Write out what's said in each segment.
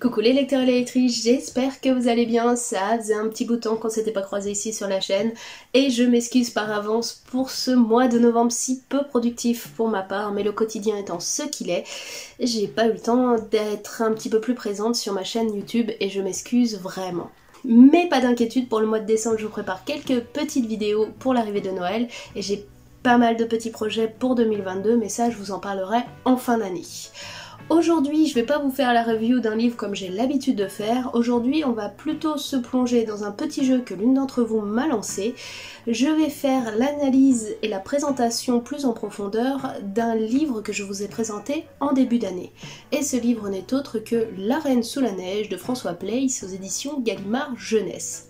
Coucou les lecteurs et les lectrices, j'espère que vous allez bien, ça faisait un petit bout de temps qu'on s'était pas croisés ici sur la chaîne et je m'excuse par avance pour ce mois de novembre si peu productif pour ma part, mais le quotidien étant ce qu'il est, j'ai pas eu le temps d'être un petit peu plus présente sur ma chaîne YouTube et je m'excuse vraiment. Mais pas d'inquiétude, pour le mois de décembre je vous prépare quelques petites vidéos pour l'arrivée de Noël et j'ai pas mal de petits projets pour 2022, mais ça je vous en parlerai en fin d'année. Aujourd'hui, je vais pas vous faire la review d'un livre comme j'ai l'habitude de faire. Aujourd'hui, on va plutôt se plonger dans un petit jeu que l'une d'entre vous m'a lancé. Je vais faire l'analyse et la présentation plus en profondeur d'un livre que je vous ai présenté en début d'année. Et ce livre n'est autre que La Reine sous la neige de François Place aux éditions Gallimard Jeunesse.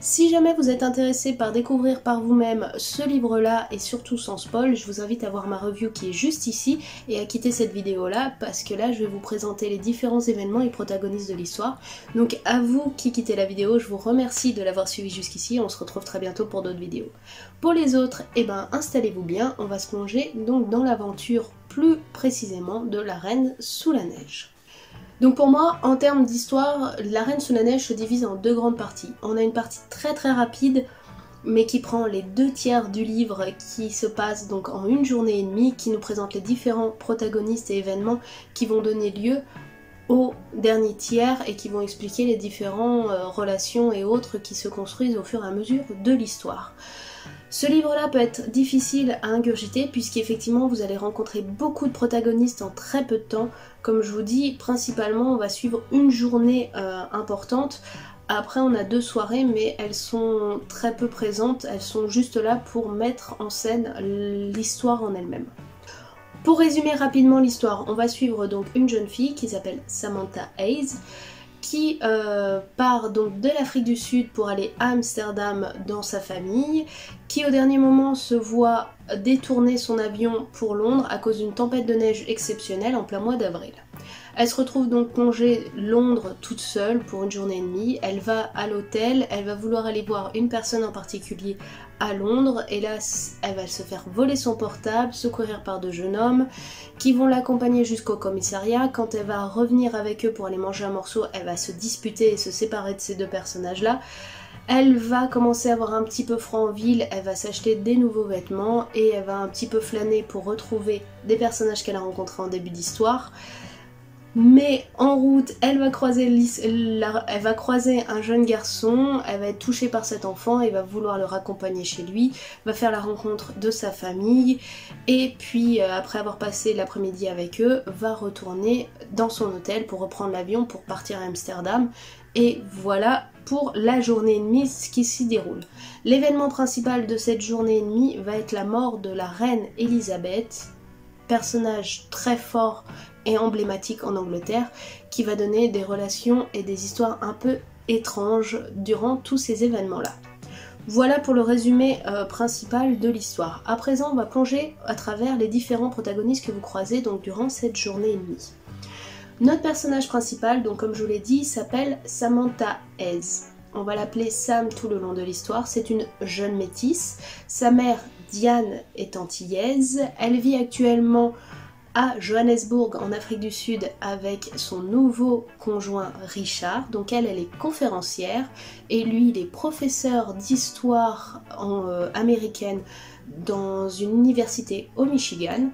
Si jamais vous êtes intéressé par découvrir par vous-même ce livre-là et surtout sans spoil, je vous invite à voir ma review qui est juste ici et à quitter cette vidéo-là parce que là je vais vous présenter les différents événements et protagonistes de l'histoire. Donc à vous qui quittez la vidéo, je vous remercie de l'avoir suivi jusqu'ici, on se retrouve très bientôt pour d'autres vidéos. Pour les autres, installez-vous bien, on va se plonger donc dans l'aventure plus précisément de La Reine sous la neige. Donc pour moi, en termes d'histoire, La Reine sous la neige se divise en deux grandes parties. On a une partie très rapide, mais qui prend les 2/3 du livre, qui se passe donc en une journée et demie, qui nous présente les différents protagonistes et événements qui vont donner lieu au dernier tiers et qui vont expliquer les différentes relations et autres qui se construisent au fur et à mesure de l'histoire. Ce livre-là peut être difficile à ingurgiter puisqu'effectivement vous allez rencontrer beaucoup de protagonistes en très peu de temps. Comme je vous dis, principalement on va suivre une journée importante. Après on a 2 soirées mais elles sont très peu présentes, elles sont juste là pour mettre en scène l'histoire en elle-même. Pour résumer rapidement l'histoire, on va suivre donc une jeune fille qui s'appelle Samantha Hayes, qui part donc de l'Afrique du Sud pour aller à Amsterdam dans sa famille, qui au dernier moment se voit détourner son avion pour Londres à cause d'une tempête de neige exceptionnelle en plein mois d'avril. Elle se retrouve donc plongée Londres toute seule pour une journée et demie, elle va à l'hôtel, elle va vouloir aller voir une personne en particulier à Londres et là elle va se faire voler son portable, secourir par 2 jeunes hommes qui vont l'accompagner jusqu'au commissariat. Quand elle va revenir avec eux pour aller manger un morceau, elle va se disputer et se séparer de ces 2 personnages là. Elle va commencer à avoir un petit peu froid en ville, elle va s'acheter des nouveaux vêtements et elle va un petit peu flâner pour retrouver des personnages qu'elle a rencontrés en début d'histoire. Mais en route, elle va croiser un jeune garçon, elle va être touchée par cet enfant et va vouloir le raccompagner chez lui, va faire la rencontre de sa famille et puis après avoir passé l'après-midi avec eux, va retourner dans son hôtel pour reprendre l'avion pour partir à Amsterdam. Et voilà pour la journée et demie ce qui s'y déroule. L'événement principal de cette journée et demie va être la mort de la reine Elisabeth, personnage très fort et emblématique en Angleterre, qui va donner des relations et des histoires un peu étranges durant tous ces événements-là. Voilà pour le résumé principal de l'histoire. À présent, on va plonger à travers les différents protagonistes que vous croisez donc durant cette journée et demie. Notre personnage principal, donc comme je vous l'ai dit, s'appelle Samantha Hayes. On va l'appeler Sam tout le long de l'histoire. C'est une jeune métisse. Sa mère, Diane, est antillaise. Elle vit actuellement à Johannesburg en Afrique du Sud avec son nouveau conjoint Richard. Donc elle est conférencière et lui il est professeur d'histoire américaine dans une université au Michigan.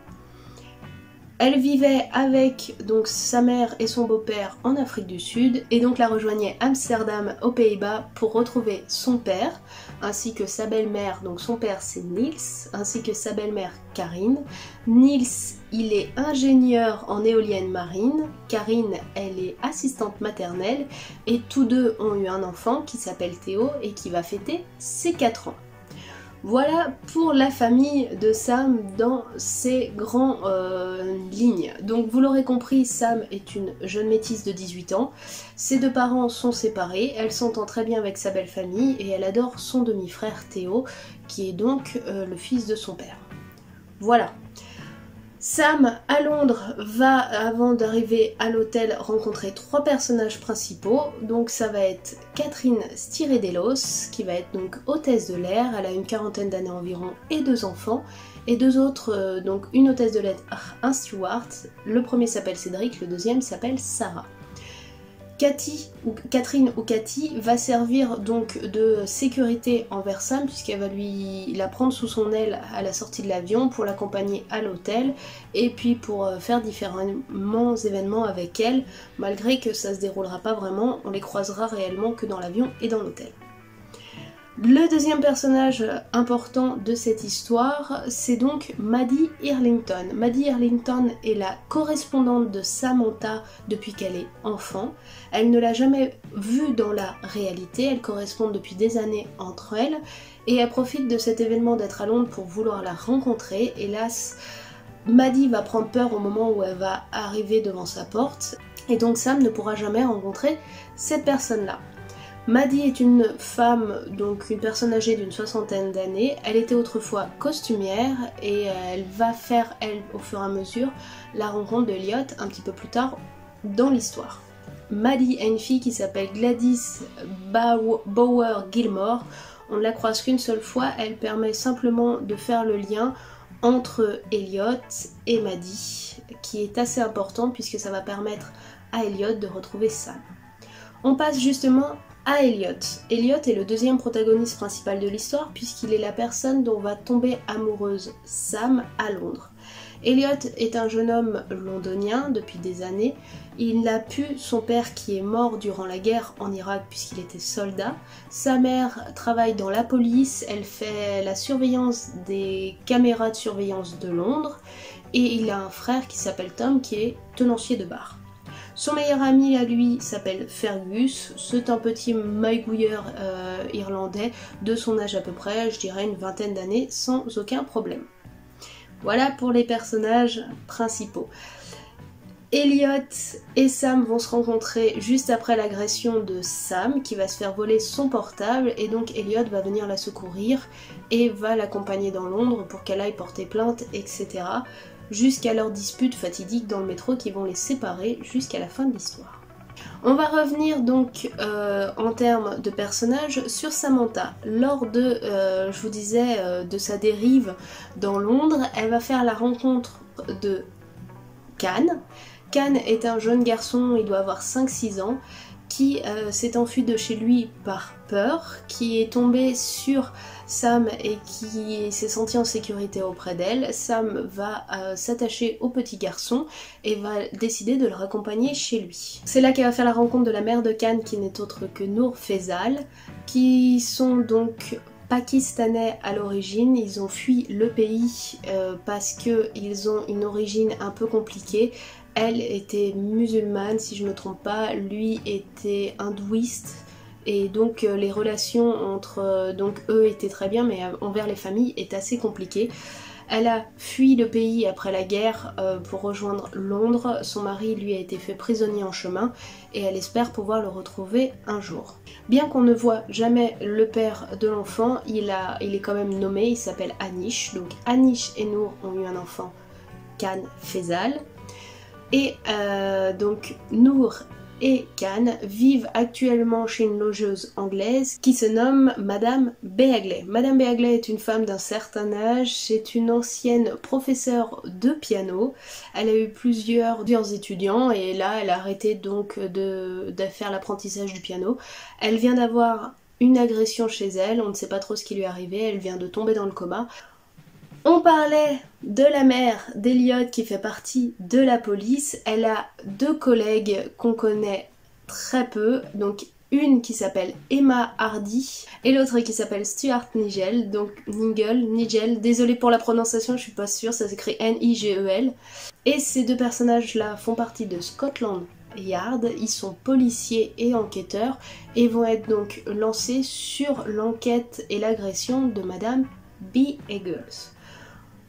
Elle vivait avec donc sa mère et son beau-père en Afrique du Sud et donc la rejoignait Amsterdam aux Pays-Bas pour retrouver son père ainsi que sa belle-mère. Donc son père c'est Niels ainsi que sa belle-mère Karine. Niels il est ingénieur en éolienne marine, Karine elle est assistante maternelle et tous deux ont eu un enfant qui s'appelle Théo et qui va fêter ses 4 ans. Voilà pour la famille de Sam dans ses grandes lignes. Donc vous l'aurez compris, Sam est une jeune métisse de 18 ans. Ses 2 parents sont séparés, elle s'entend très bien avec sa belle famille et elle adore son demi-frère Théo, qui est donc le fils de son père. Voilà. Sam, à Londres, va, avant d'arriver à l'hôtel, rencontrer 3 personnages principaux. Donc ça va être Catherine Styrédelos, qui va être donc hôtesse de l'air, elle a une 40aine d'années environ et 2 enfants. Et 2 autres, donc une hôtesse de l'air, un steward. Le premier s'appelle Cédric, le deuxième s'appelle Sarah. Catherine ou Cathy va servir donc de sécurité envers Sam puisqu'elle va la prendre sous son aile à la sortie de l'avion pour l'accompagner à l'hôtel et puis pour faire différents événements avec elle, malgré que ça se déroulera pas vraiment, on les croisera réellement que dans l'avion et dans l'hôtel. Le deuxième personnage important de cette histoire, c'est donc Maddie Earlington. Maddie Earlington est la correspondante de Samantha depuis qu'elle est enfant. Elle ne l'a jamais vue dans la réalité, elles correspondent depuis des années entre elles, et elle profite de cet événement d'être à Londres pour vouloir la rencontrer. Hélas, Maddie va prendre peur au moment où elle va arriver devant sa porte, et donc Sam ne pourra jamais rencontrer cette personne-là. Maddie est une femme, donc une personne âgée d'une 60aine d'années. Elle était autrefois costumière et elle va faire, elle, au fur et à mesure, la rencontre de Elliot un petit peu plus tard dans l'histoire. Maddie a une fille qui s'appelle Gladys Bower Gilmore. On ne la croise qu'une seule fois, elle permet simplement de faire le lien entre Elliot et Maddie, qui est assez important puisque ça va permettre à Elliot de retrouver Sam. On passe justement à Elliot. Elliot est le deuxième protagoniste principal de l'histoire puisqu'il est la personne dont va tomber amoureuse Sam à Londres. Elliot est un jeune homme londonien depuis des années. Il n'a pu son père qui est mort durant la guerre en Irak puisqu'il était soldat. Sa mère travaille dans la police, elle fait la surveillance des caméras de surveillance de Londres et il a un frère qui s'appelle Tom qui est tenancier de bar. Son meilleur ami à lui s'appelle Fergus, c'est un petit magouilleur irlandais de son âge à peu près, je dirais une vingtaine d'années, sans aucun problème. Voilà pour les personnages principaux. Elliot et Sam vont se rencontrer juste après l'agression de Sam qui va se faire voler son portable et donc Elliot va venir la secourir et va l'accompagner dans Londres pour qu'elle aille porter plainte, etc. jusqu'à leur dispute fatidique dans le métro qui vont les séparer jusqu'à la fin de l'histoire. On va revenir donc en termes de personnages sur Samantha. Lors de, je vous disais, de sa dérive dans Londres, elle va faire la rencontre de Can. Can est un jeune garçon, il doit avoir 5-6 ans, qui s'est enfui de chez lui par peur, qui est tombé sur Sam et qui s'est senti en sécurité auprès d'elle. Sam va s'attacher au petit garçon et va décider de le raccompagner chez lui. C'est là qu'elle va faire la rencontre de la mère de Can qui n'est autre que Nour Faisal, qui sont donc pakistanais à l'origine. Ils ont fui le pays parce qu'ils ont une origine un peu compliquée. Elle était musulmane si je ne me trompe pas, lui était hindouiste et donc les relations entre eux étaient très bien mais envers les familles est assez compliquées. Elle a fui le pays après la guerre pour rejoindre Londres, son mari lui a été fait prisonnier en chemin et elle espère pouvoir le retrouver un jour. Bien qu'on ne voit jamais le père de l'enfant, il est quand même nommé, il s'appelle Anish. Donc Anish et Nour ont eu un enfant, Can Faisal. Et donc Nour et Can vivent actuellement chez une logeuse anglaise qui se nomme Madame Beagley. Madame Beagley est une femme d'un certain âge, c'est une ancienne professeure de piano. Elle a eu plusieurs étudiants et là elle a arrêté donc de faire l'apprentissage du piano. Elle vient d'avoir une agression chez elle, on ne sait pas trop ce qui lui est arrivé, elle vient de tomber dans le coma. On parlait de la mère d'Elliot qui fait partie de la police. Elle a 2 collègues qu'on connaît très peu, donc une qui s'appelle Emma Hardy et l'autre qui s'appelle Stuart Nigel, donc Nigel, désolée pour la prononciation, je suis pas sûre, ça s'écrit Nigel. Et ces 2 personnages-là font partie de Scotland Yard, ils sont policiers et enquêteurs et vont être donc lancés sur l'enquête et l'agression de Madame Beagles.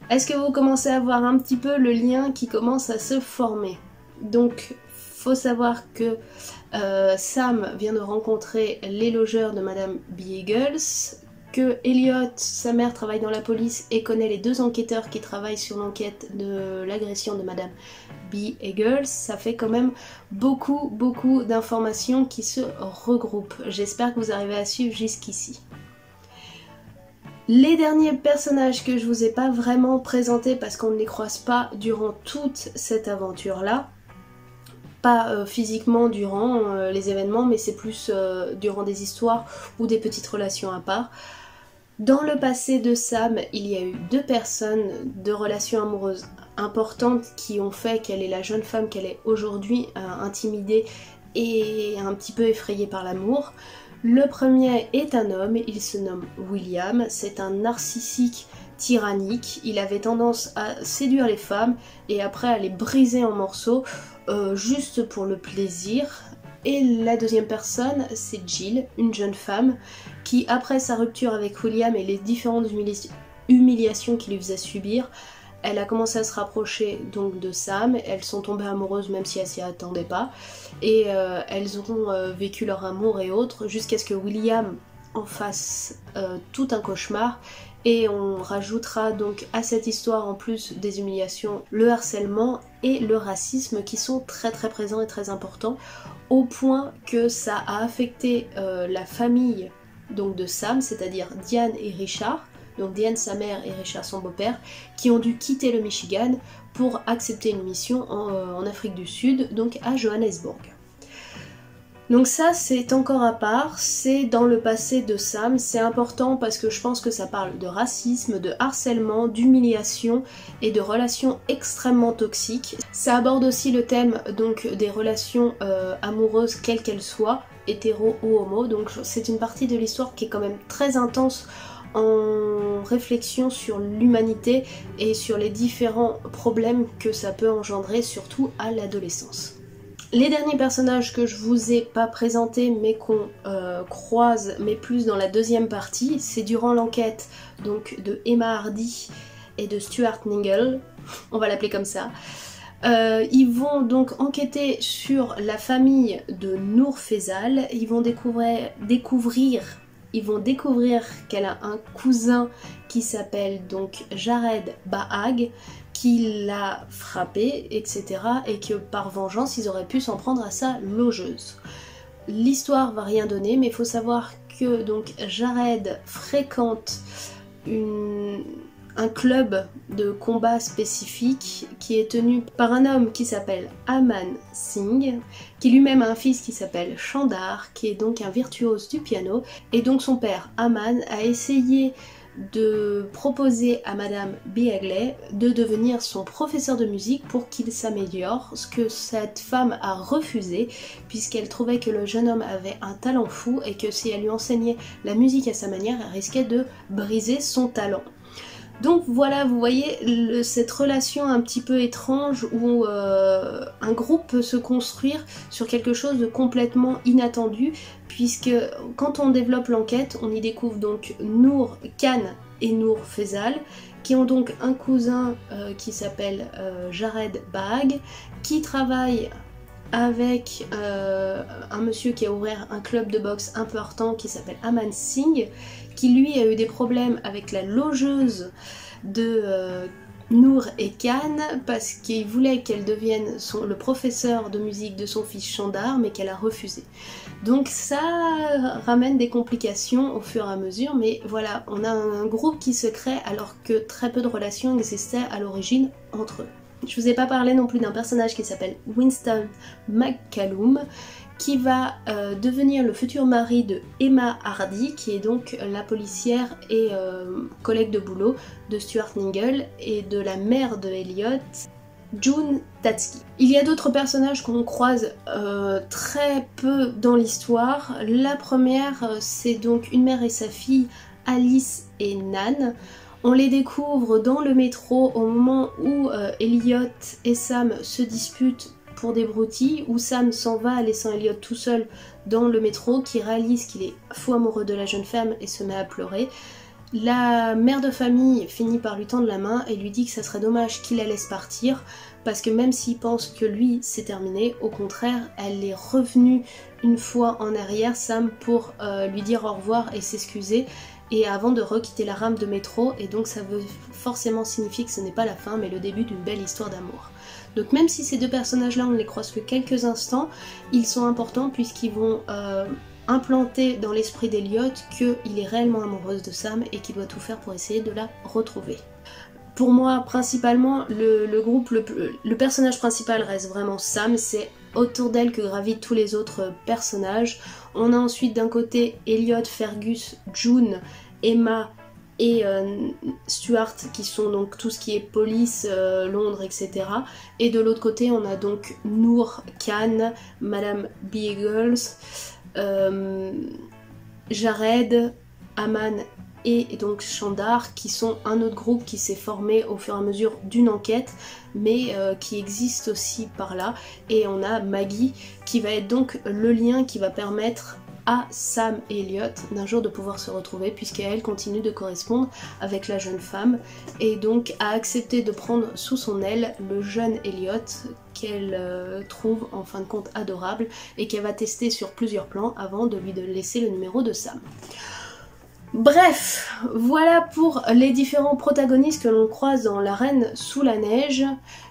Est-ce que vous commencez à voir un petit peu le lien qui commence à se former? Donc, faut savoir que Sam vient de rencontrer les logeurs de Madame Beagles, que Elliot, sa mère, travaille dans la police et connaît les 2 enquêteurs qui travaillent sur l'enquête de l'agression de Madame Beagles. Ça fait quand même beaucoup d'informations qui se regroupent. J'espère que vous arrivez à suivre jusqu'ici. Les derniers personnages que je vous ai pas vraiment présentés parce qu'on ne les croise pas durant toute cette aventure-là, Pas physiquement durant les événements, mais c'est plus durant des histoires ou des petites relations à part. Dans le passé de Sam, il y a eu 2 personnes, 2 relations amoureuses importantes qui ont fait qu'elle est la jeune femme qu'elle est aujourd'hui, intimidée et un petit peu effrayée par l'amour. Le premier est un homme, il se nomme William, c'est un narcissique tyrannique, il avait tendance à séduire les femmes et après à les briser en morceaux juste pour le plaisir. Et la deuxième personne, c'est Jill, une jeune femme qui, après sa rupture avec William et les différentes humiliations qu'il lui faisait subir, elle a commencé à se rapprocher donc de Sam, elles sont tombées amoureuses même si elles s'y attendaient pas, et elles ont vécu leur amour et autres, jusqu'à ce que William en fasse tout un cauchemar. Et on rajoutera donc à cette histoire, en plus des humiliations, le harcèlement et le racisme qui sont très présents et très importants, au point que ça a affecté la famille donc de Sam, c'est-à-dire Diane et Richard, donc Diane sa mère et Richard son beau-père, qui ont dû quitter le Michigan pour accepter une mission en Afrique du Sud, donc à Johannesburg. Donc ça c'est encore à part, c'est dans le passé de Sam, c'est important parce que je pense que ça parle de racisme, de harcèlement, d'humiliation et de relations extrêmement toxiques. Ça aborde aussi le thème donc des relations amoureuses quelles qu'elles soient, hétéro ou homo, donc c'est une partie de l'histoire qui est quand même très intense en réflexion sur l'humanité et sur les différents problèmes que ça peut engendrer, surtout à l'adolescence. Les derniers personnages que je vous ai pas présentés mais qu'on croise mais plus dans la deuxième partie, c'est durant l'enquête donc de Emma Hardy et de Stuart Ningle, on va l'appeler comme ça. Ils vont donc enquêter sur la famille de Nour Faisal, ils vont découvrir qu'elle a un cousin qui s'appelle donc Jared Bahag, qui l'a frappé, etc. et que par vengeance ils auraient pu s'en prendre à sa logeuse. L'histoire va rien donner, mais il faut savoir que donc Jared fréquente un club de combat spécifique qui est tenu par un homme qui s'appelle Aman Singh, qui lui-même a un fils qui s'appelle Chandar, qui est donc un virtuose du piano, et donc son père Aman a essayé de proposer à Madame Beagley de devenir son professeur de musique pour qu'il s'améliore, ce que cette femme a refusé puisqu'elle trouvait que le jeune homme avait un talent fou et que si elle lui enseignait la musique à sa manière, elle risquait de briser son talent. Donc voilà, vous voyez cette relation un petit peu étrange où un groupe peut se construire sur quelque chose de complètement inattendu, puisque quand on développe l'enquête, on y découvre donc Nour Khan et Nour Faisal, qui ont donc un cousin qui s'appelle Jared Bahag, qui travaille avec un monsieur qui a ouvert un club de boxe important qui s'appelle Aman Singh, qui lui a eu des problèmes avec la logeuse de Nour et Khan parce qu'il voulait qu'elle devienne le professeur de musique de son fils Chandar, mais qu'elle a refusé. Donc ça ramène des complications au fur et à mesure, mais voilà, on a un groupe qui se crée alors que très peu de relations existaient à l'origine entre eux. Je vous ai pas parlé non plus d'un personnage qui s'appelle Winston McCallum, qui va devenir le futur mari de Emma Hardy, qui est donc la policière et collègue de boulot de Stuart Ningle, et de la mère de Elliot, June Tatsky. Il y a d'autres personnages qu'on croise très peu dans l'histoire. La première, c'est donc une mère et sa fille, Alice et Nan. On les découvre dans le métro au moment où Elliot et Sam se disputent pour des broutilles, où Sam s'en va laissant Elliot tout seul dans le métro, qui réalise qu'il est fou amoureux de la jeune femme et se met à pleurer. La mère de famille finit par lui tendre la main et lui dit que ça serait dommage qu'il la laisse partir, parce que même s'il pense que lui c'est terminé, au contraire elle est revenue une fois en arrière, Sam, pour lui dire au revoir et s'excuser, et avant de requitter la rame de métro, et donc ça veut forcément signifier que ce n'est pas la fin mais le début d'une belle histoire d'amour. Donc même si ces deux personnages là on ne les croise que quelques instants, ils sont importants puisqu'ils vont implanter dans l'esprit d'Elliot qu'il est réellement amoureuse de Sam et qu'il doit tout faire pour essayer de la retrouver. Pour moi, principalement, le personnage principal reste vraiment Sam, c'est autour d'elle que gravitent tous les autres personnages. On a ensuite d'un côté Elliot, Fergus, June, Emma et Stuart qui sont donc tout ce qui est police, Londres, etc. Et de l'autre côté on a donc Noor, Khan, Madame Beagles, Jared, Aman et donc Chandar qui sont un autre groupe qui s'est formé au fur et à mesure d'une enquête mais qui existe aussi par là. Et on a Maggie qui va être donc le lien qui va permettre à Sam et Elliot d'un jour de pouvoir se retrouver puisqu'elle continue de correspondre avec la jeune femme et donc a accepté de prendre sous son aile le jeune Elliot qu'elle trouve en fin de compte adorable et qu'elle va tester sur plusieurs plans avant de lui laisser le numéro de Sam. Bref, voilà pour les différents protagonistes que l'on croise dans La Reine sous la neige.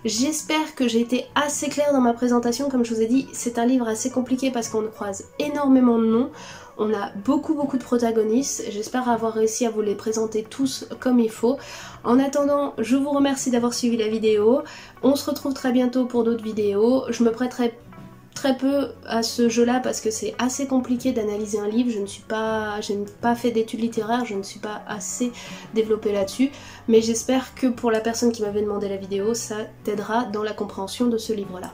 J'espère que j'ai été assez claire dans ma présentation. Comme je vous ai dit, c'est un livre assez compliqué parce qu'on croise énormément de noms. On a beaucoup de protagonistes. J'espère avoir réussi à vous les présenter tous comme il faut. En attendant, je vous remercie d'avoir suivi la vidéo. On se retrouve très bientôt pour d'autres vidéos. Je me prêterai très peu à ce jeu-là parce que c'est assez compliqué d'analyser un livre. Je n'ai pas fait d'études littéraires, je ne suis pas assez développée là-dessus, mais j'espère que pour la personne qui m'avait demandé la vidéo, ça t'aidera dans la compréhension de ce livre-là.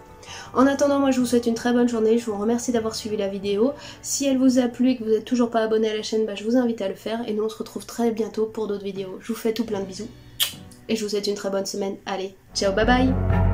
En attendant, moi je vous souhaite une très bonne journée, je vous remercie d'avoir suivi la vidéo. Si elle vous a plu et que vous n'êtes toujours pas abonné à la chaîne, je vous invite à le faire et nous on se retrouve très bientôt pour d'autres vidéos. Je vous fais tout plein de bisous et je vous souhaite une très bonne semaine. Allez, ciao, bye bye!